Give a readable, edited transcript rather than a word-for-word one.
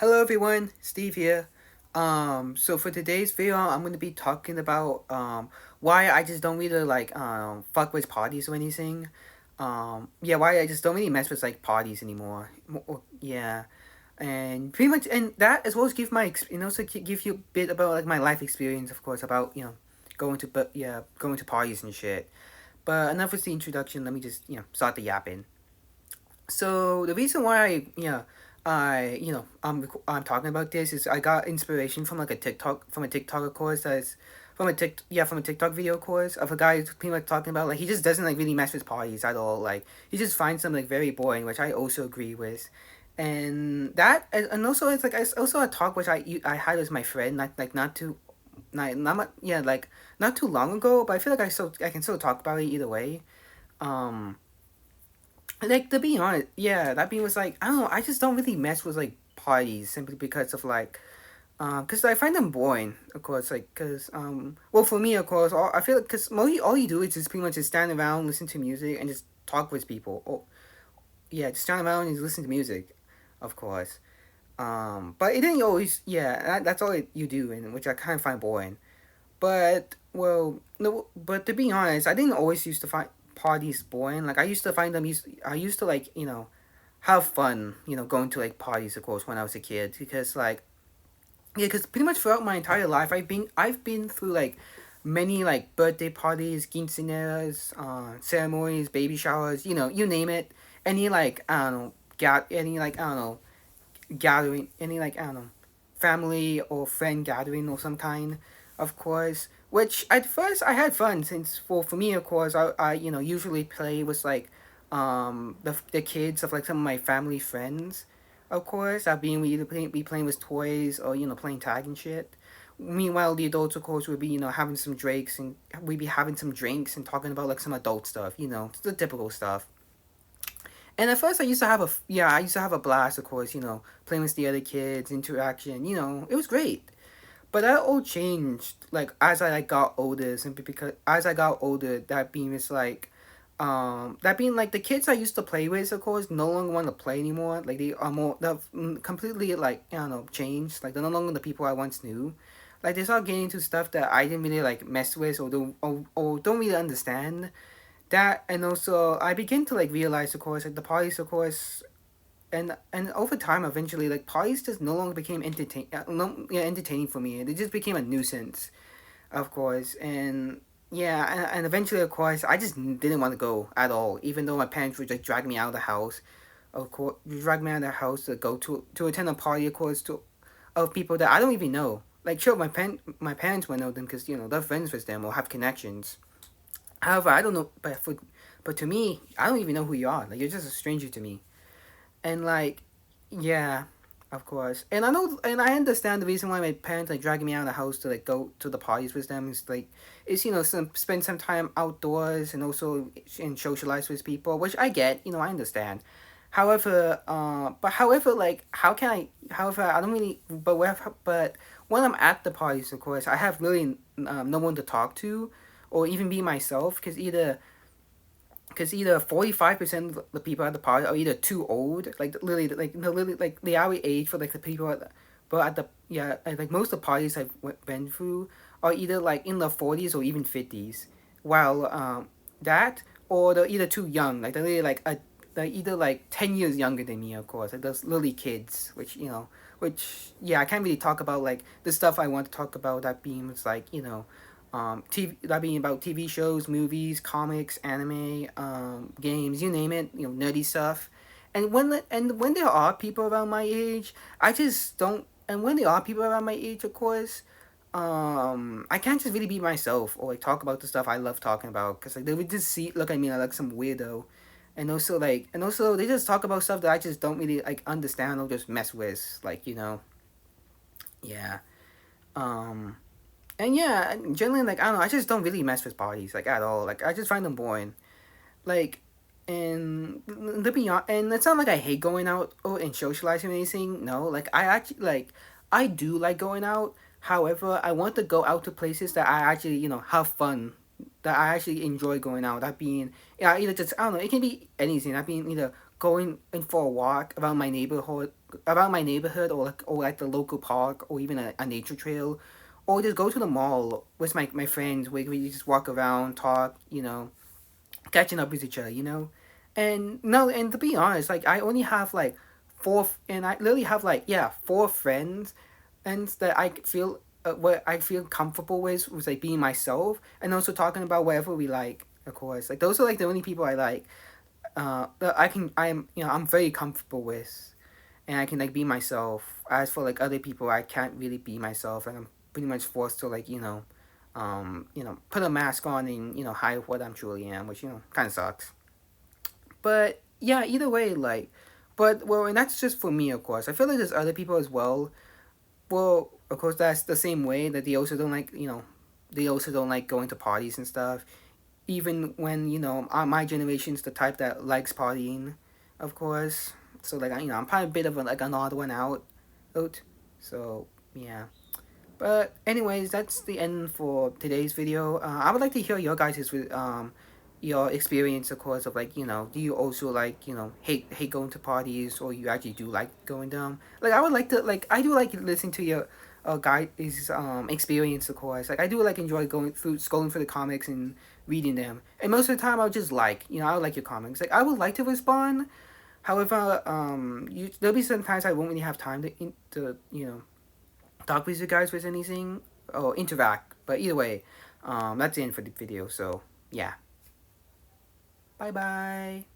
Hello everyone, Steve here. So for today's video, I'm gonna be talking about why I just don't really like fuck with parties or anything. Yeah, why I just don't really mess with like parties anymore. Yeah, and pretty much, and that as well as give so give you a bit about like my life experience, of course, about going to going to parties and shit. But enough with the introduction. Let me just start the yapping. So the reason why I'm talking about this is I got inspiration from like a TikTok course that's from a TikTok video course of a guy who's pretty much talking about like he just doesn't like really mess with parties at all. Like he just finds them like very boring, which I also agree with. And also it's also a talk which I had with my friend not too not mu- yeah like not too long ago, but I feel like I can still talk about it either way. Um like to be honest, yeah, that being was like I don't know. I just don't really mess with like parties simply because of like, because I find them boring. Of course, like well for me, of course, I feel like because mostly all you do is just pretty much just stand around, listen to music, and just talk with people. Oh yeah, just stand around and listen to music, of course. But it didn't always. Yeah, that's all you do, and which I kind of find boring. But well, no. But to be honest, I didn't always used to find parties boring. Like I used to find them. I used to like have fun. Going to like parties, of course, when I was a kid. Because like yeah, because pretty much throughout my entire life, I've been through like many like birthday parties, quinceañeras, ceremonies, baby showers. You name it. Any like I don't know, any like I don't know gathering, any like I don't know, family or friend gathering or some kind, of course. Which at first I had fun since for me of course I usually play with like the kids of like some of my family friends, of course. That being we either be playing with toys or playing tag and shit. Meanwhile, the adults, of course, would be having some drinks and we'd be having some drinks and talking about like some adult stuff, the typical stuff. And at first, I used to have a blast, of course, playing with the other kids, interaction, it was great. But that all changed, like as I like got older, simply because as I got older, that being like the kids I used to play with, of course, no longer want to play anymore. Like they've completely like I don't know changed. Like they're no longer the people I once knew. Like they start getting into stuff that I didn't really like mess with or don't really understand that. And also I begin to like realize, of course, like the parties, of course, and over time eventually like parties just no longer became entertaining for me. They just became a nuisance, of course. And yeah, and eventually, of course, I just didn't want to go at all, even though my parents would just drag me out of the house. Of course, drag me out of the house to go to attend a party, of course, to of people that I don't even know. Like sure, my parents will know them because they're friends with them or have connections. However, I don't know, but to me, I don't even know who you are. Like you're just a stranger to me. And like, yeah, of course. And I know, and I understand the reason why my parents like dragging me out of the house to like go to the parties with them is like, is spend some time outdoors and also and socialize with people, which I get. I understand. However, like, how can I? However, I don't really. But when I'm at the parties, of course, I have really no one to talk to, or even be myself, because either 45% of the people at the party are either too old, like literally, like no, literally, like the average age for like the people but at the yeah, like most of the parties I've been through are either like in the 40s or even 50s, while that or they're either too young, like they're really they're either like 10 years younger than me, of course, like those literally kids, which yeah, I can't really talk about like the stuff I want to talk about. That being was like TV, that being about TV shows, movies, comics, anime, games, you name it, nerdy stuff. And when there are people around my age, I just don't. And when there are people around my age, of course, I can't just really be myself or like talk about the stuff I love talking about because like they would just look at me like some weirdo, and also they just talk about stuff that I just don't really like understand or just mess with, like yeah. Um, and yeah, generally, like I don't know, I just don't really mess with parties like at all. Like I just find them boring. Like, and to be honest, and it's not like I hate going out or and socializing or anything. No, like I actually I do like going out. However, I want to go out to places that I actually have fun. That I actually enjoy going out. That being either just I don't know. It can be anything. That being either going in for a walk around my neighborhood, or like the local park, or even a nature trail, or just go to the mall with my friends where we just walk around, talk, catching up with each other, And no, and to be honest, like I only have like and I literally have like, yeah, four friends, and that I feel what I feel comfortable with like being myself, and also talking about whatever we like. Of course, like those are like the only people I like. That I'm very comfortable with, and I can like be myself. As for like other people, I can't really be myself, and I'm pretty much forced to like put a mask on and hide what I'm truly am, which kind of sucks. But yeah, either way, like, but well, and that's just for me, of course. I feel like there's other people as well. Well, of course, that's the same way that they also don't like they also don't like going to parties and stuff. Even when my generation's the type that likes partying, of course. So like I'm probably a bit of like an odd one out. So yeah. But anyways, that's the end for today's video. I would like to hear your guys' your experience, of course, of like do you also like hate going to parties, or you actually do like going to them? Like I would like to like I do like listening to your guys' experience, of course. Like I do like enjoy going through scrolling through the comics and reading them. And most of the time, I'll just like I would like your comics. Like I would like to respond. However, there'll be some times I won't really have time to talk with you guys with anything or interact. But either way, that's the end for the video. So yeah, bye bye.